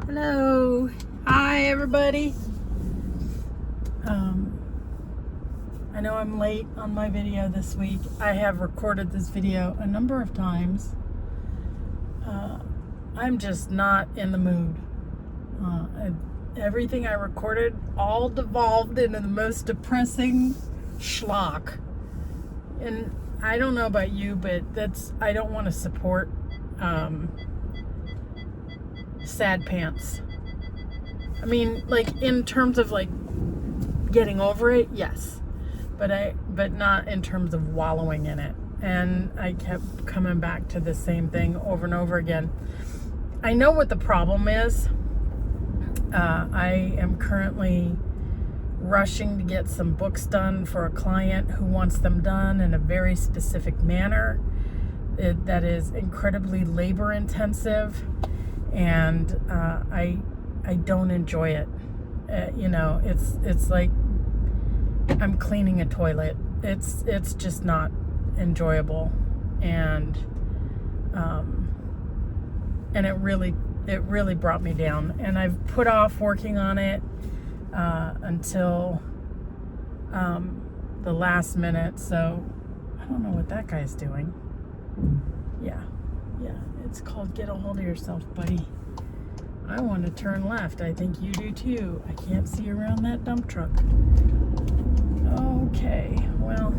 Hello. Hi, everybody. I know I'm late on my video this week. I have recorded this video a number of times. I'm just not in the mood. Everything I recorded all devolved into the most depressing schlock. And I don't know about you, but I don't want to support sad pants. I mean, like, in terms of like getting over it, yes, but not in terms of wallowing in it. And I kept coming back to the same thing over and over again. I know what the problem is. I am currently rushing to get some books done for a client who wants them done in a very specific manner that is incredibly labor intensive, and I don't enjoy it. It's like I'm cleaning a toilet. It's just not enjoyable, and it really brought me down. And I've put off working on it until the last minute. So I don't know what that guy's doing. Yeah, it's called Get a Hold of Yourself, buddy. I want to turn left. I think you do too. I can't see around that dump truck. Okay, well,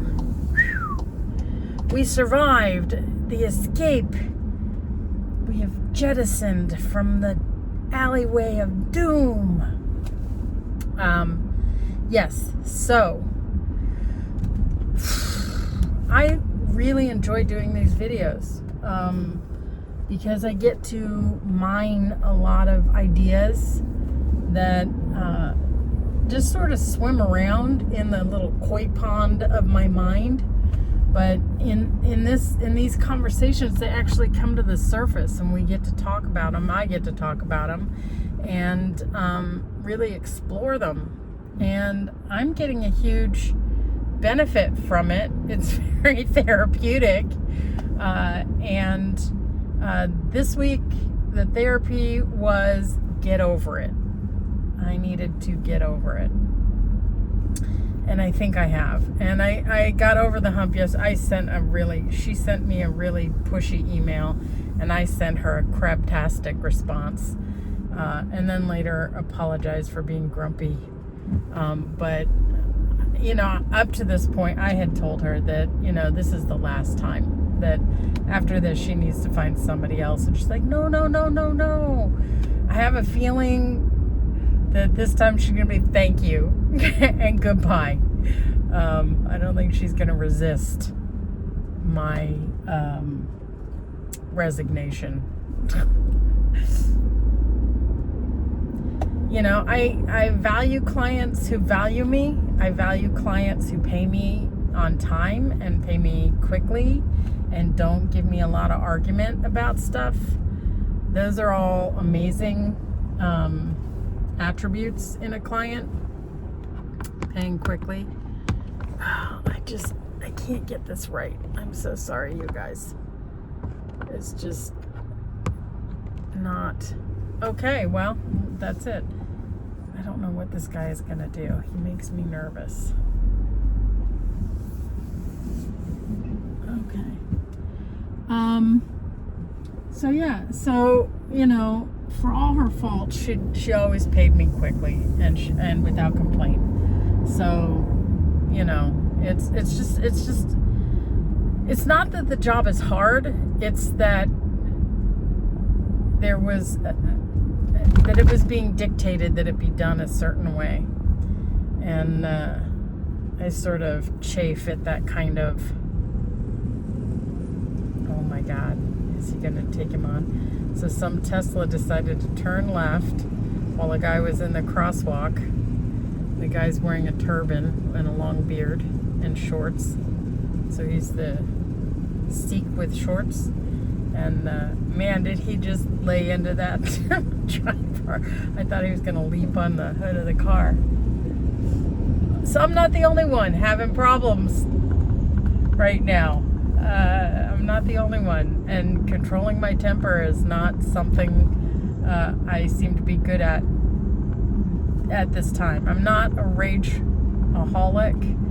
we survived the escape. We have jettisoned from the alleyway of doom. Yes, so I really enjoy doing these videos because I get to mine a lot of ideas that just sort of swim around in the little koi pond of my mind. But in these conversations, they actually come to the surface, and we get to talk about them. I get to talk about them and really explore them. And I'm getting a huge benefit from it. It's very therapeutic. And this week, the therapy was get over it. I needed to get over it. And I think I have. And I got over the hump. Yes, she sent me a really pushy email, and I sent her a craptastic response. And then later apologized for being grumpy. But, up to this point, I had told her that, this is the last time, that after this, she needs to find somebody else. And she's like, no. I have a feeling that this time she's going to be thank you and goodbye. I don't think she's going to resist my resignation. I value clients who value me. I value clients who pay me on time and pay me quickly and don't give me a lot of argument about stuff. Those are all amazing attributes in a client. Paying quickly. I can't get this right. I'm so sorry, you guys. It's just not okay. Well, that's it. I don't know what this guy is gonna do. He makes me nervous. Okay. So for all her faults, she always paid me quickly and without complaint. So, it's not that the job is hard. It's that that it was being dictated that it be done a certain way. And I sort of chafe at that kind of, oh my God, is he going to take him on? So some Tesla decided to turn left while a guy was in the crosswalk. The guy's wearing a turban and a long beard and shorts. So he's the Sikh with shorts. And man, did he just lay into that driver. I thought he was going to leap on the hood of the car. So I'm not the only one having problems right now. I'm not the only one. And controlling my temper is not something I seem to be good at this time. I'm not a rageaholic.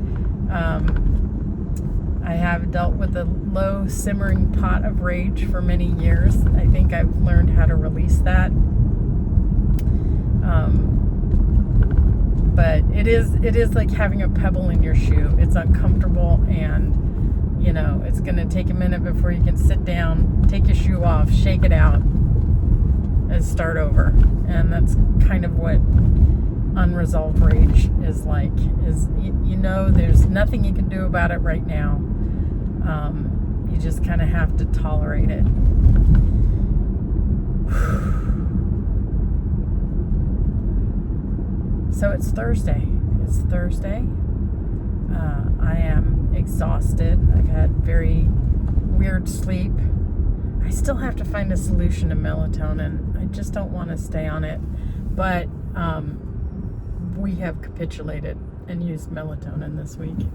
I have dealt with a low simmering pot of rage for many years. I think I've learned how to release that. But it is like having a pebble in your shoe. It's uncomfortable, and it's going to take a minute before you can sit down, take your shoe off, shake it out, and start over. And that's kind of what unresolved rage is like. There's nothing you can do about it right now. You just kind of have to tolerate it. So it's Thursday. I am exhausted. I've had very weird sleep. I still have to find a solution to melatonin. I just don't want to stay on it. But we have capitulated and used melatonin this week.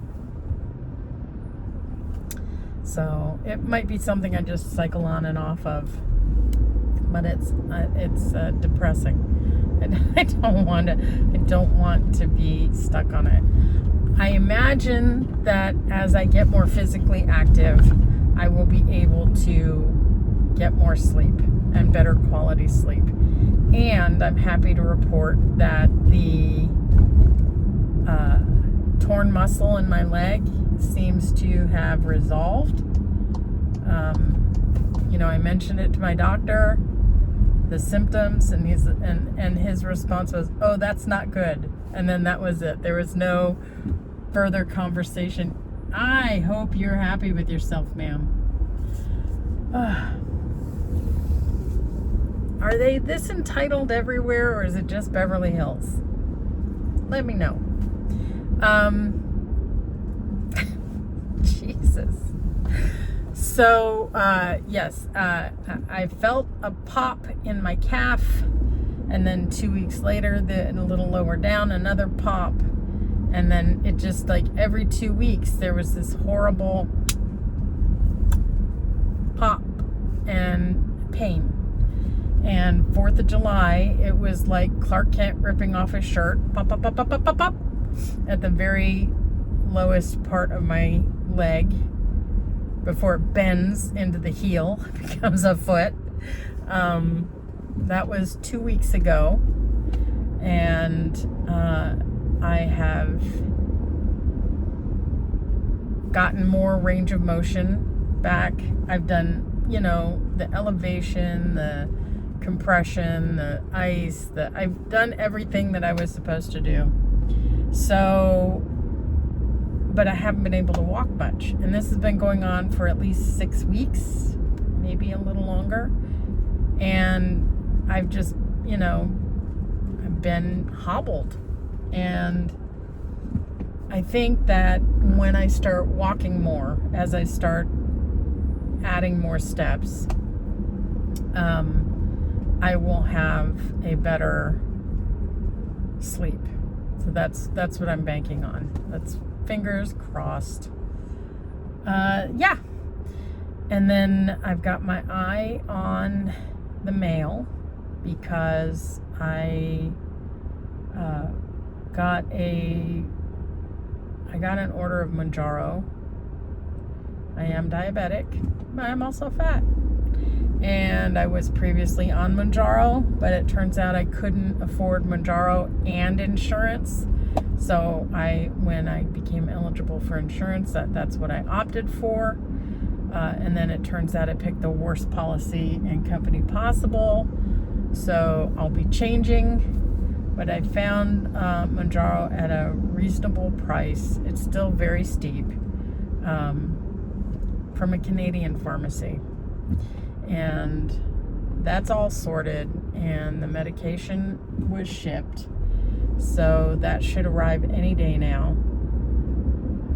So it might be something I just cycle on and off of. But it's depressing. And I don't want to be stuck on it. I imagine that as I get more physically active, I will be able to get more sleep and better quality sleep. And I'm happy to report that the torn muscle in my leg seems to have resolved. I mentioned it to my doctor, the symptoms, and his response was, "Oh, that's not good." And then that was it. There was no further conversation. I hope you're happy with yourself, ma'am. Are they this entitled everywhere, or is it just Beverly Hills? Let me know. Jesus. So, yes, I felt a pop in my calf, and then 2 weeks later, a little lower down, another pop, and then it just like every 2 weeks, there was this horrible pop and pain. And 4th of July, it was like Clark Kent ripping off his shirt, pop, pop, pop, pop, pop, pop, pop, at the very lowest part of my leg, before it bends into the heel, becomes a foot. That was 2 weeks ago, and I have gotten more range of motion back. I've done, the elevation, the compression, the ice, I've done everything that I was supposed to do. So, but I haven't been able to walk much. And this has been going on for at least 6 weeks, maybe a little longer. And I've just, I've been hobbled. And I think that when I start walking more, as I start adding more steps, I will have a better sleep. So that's what I'm banking on. That's fingers crossed. Yeah. And then I've got my eye on the mail, because I got an order of Mounjaro. I am diabetic, but I'm also fat. And I was previously on Mounjaro, but it turns out I couldn't afford Mounjaro and insurance. So when I became eligible for insurance, that's what I opted for. And then it turns out I picked the worst policy and company possible. So I'll be changing. But I found Mounjaro at a reasonable price. It's still very steep, from a Canadian pharmacy. And that's all sorted, and the medication was shipped. So that should arrive any day now.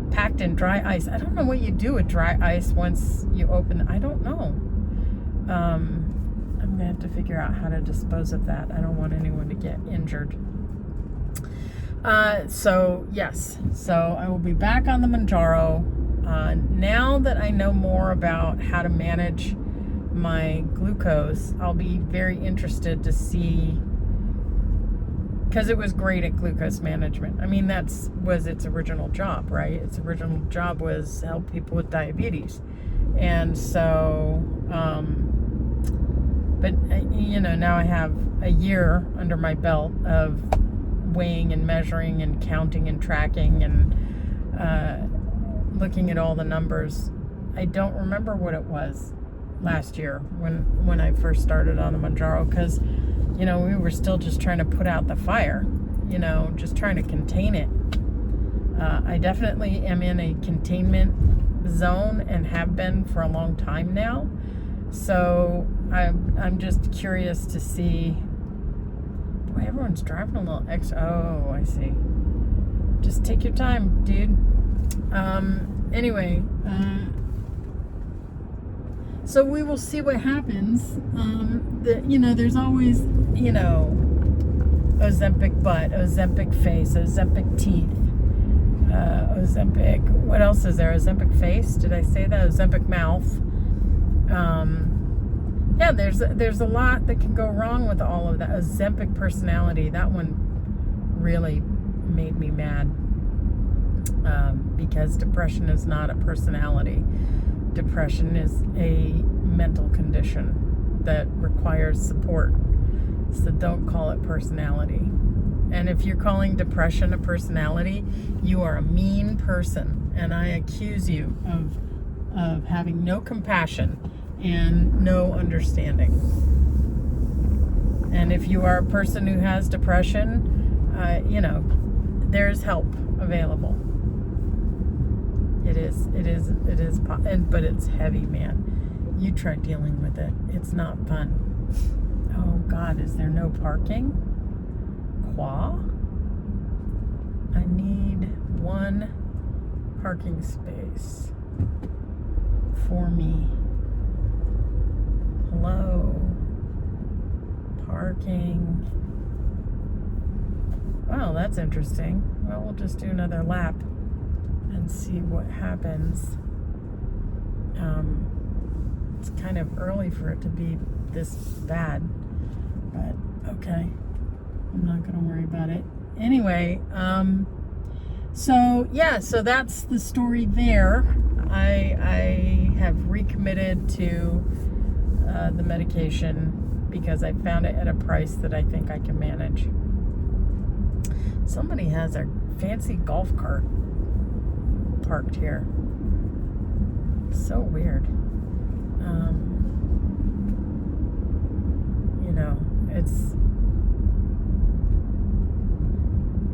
Packed in dry ice. I don't know what you do with dry ice once you open. I don't know. I'm going to have to figure out how to dispose of that. I don't want anyone to get injured. So, yes. So I will be back on the Mounjaro. Now that I know more about how to manage my glucose. I'll be very interested to see, because it was great at glucose management. I mean, was its original job, right? Its original job was to help people with diabetes. And so, but now I have a year under my belt of weighing and measuring and counting and tracking and looking at all the numbers. I don't remember what it was last year when I first started on the Manjaro, because we were still just trying to put out the fire, just trying to contain it. I definitely am in a containment zone and have been for a long time now. So I'm just curious to see. Boy, everyone's driving a little Oh, I see. Just take your time, dude. Anyway, so we will see what happens. There's always, Ozempic butt, Ozempic face, Ozempic teeth, Ozempic, what else is there? Ozempic face, did I say that? Ozempic mouth. Yeah, there's a lot that can go wrong with all of that. Ozempic personality, that one really made me mad, because depression is not a personality. Depression is a mental condition that requires support. So don't call it personality. And if you're calling depression a personality, you are a mean person. And I accuse you of having no compassion and no understanding. And if you are a person who has depression, there's help available. It is, but it's heavy, man. You try dealing with it. It's not fun. Oh God, is there no parking? I need one parking space for me. Hello. Parking. Wow, that's interesting. Well, we'll just do another lap and see what happens. It's kind of early for it to be this bad, but okay. I'm not going to worry about it. Anyway, so that's the story there. I have recommitted to the medication because I found it at a price that I think I can manage. Somebody has a fancy golf cart parked here. So weird.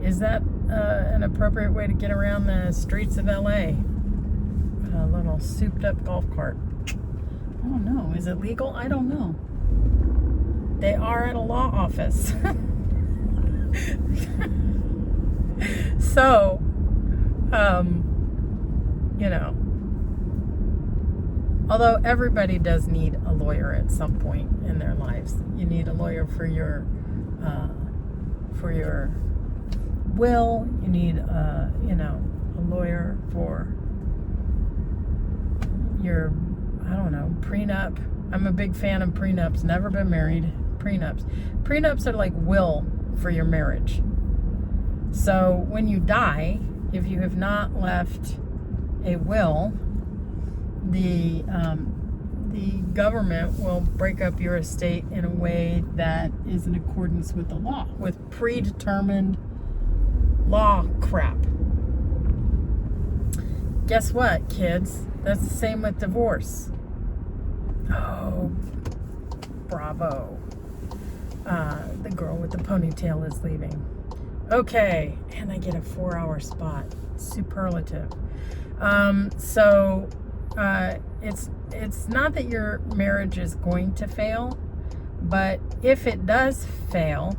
Is that an appropriate way to get around the streets of LA? A little souped up golf cart. I don't know. Is it legal? I don't know. They are at a law office. So, although everybody does need a lawyer at some point in their lives. You need a lawyer for your will. You need a lawyer for your, prenup. I'm a big fan of prenups. Never been married. Prenups are like will for your marriage. So when you die, if you have not left a will, the government will break up your estate in a way that is in accordance with the law, with predetermined law crap. Guess what, kids? That's the same with divorce. Oh, bravo. The girl with the ponytail is leaving. Okay, and I get a 4-hour spot. Superlative. It's not that your marriage is going to fail, but if it does fail,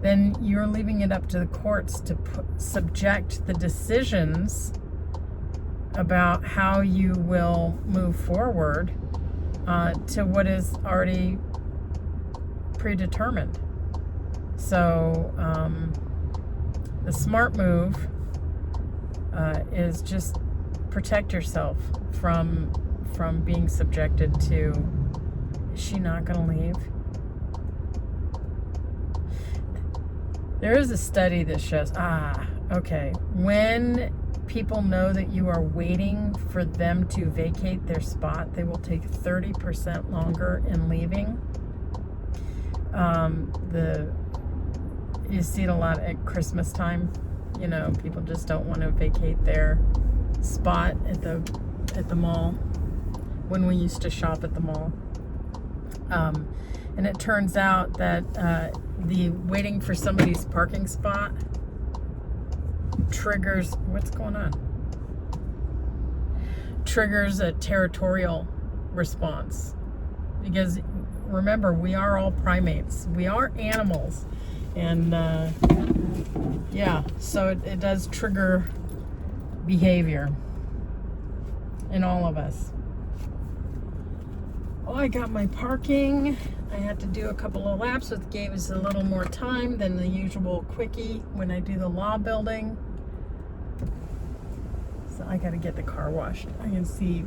then you're leaving it up to the courts to subject the decisions about how you will move forward to what is already predetermined. So the smart move is just protect yourself from being subjected to Is she not going to leave? There is a study that shows, okay, when people know that you are waiting for them to vacate their spot, they will take 30% longer in leaving. You see it a lot at Christmas time. You know, people just don't want to vacate their spot at the mall when we used to shop at the mall. And it turns out that the waiting for somebody's parking spot triggers, what's going on? Triggers a territorial response. Because remember, we are all primates. We are animals. And yeah, so it does trigger behavior in all of us. Oh, I got my parking. I had to do a couple of laps, which gave us a little more time than the usual quickie when I do the law building. So I got to get the car washed. I can see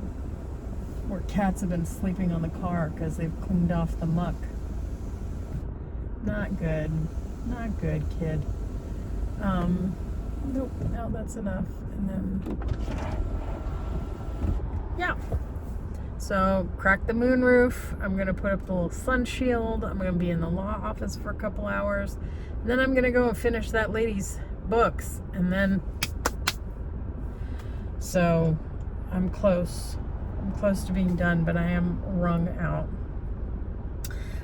where cats have been sleeping on the car because they've cleaned off the muck. Not good. Not good, kid. Nope, no, that's enough. And then, yeah. So, crack the moonroof. I'm going to put up the little sun shield. I'm going to be in the law office for a couple hours. And then I'm going to go and finish that lady's books. And then, so, I'm close. I'm close to being done, but I am wrung out.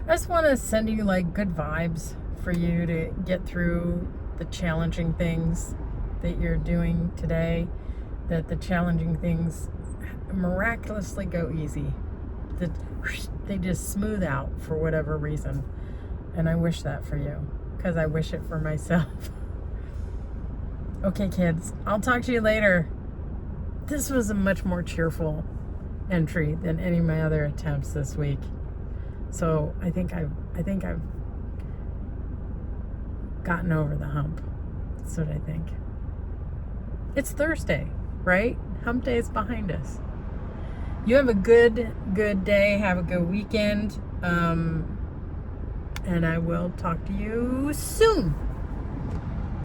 I just want to send you, like, good vibes for you to get through the challenging things that you're doing today. That the challenging things miraculously go easy. That they just smooth out for whatever reason. And I wish that for you, because I wish it for myself. Okay, kids, I'll talk to you later. This was a much more cheerful entry than any of my other attempts this week. So I think I've gotten over the hump. That's what I think. It's Thursday, right? Hump day is behind us. You have a good day. Have a good weekend. And I will talk to you soon.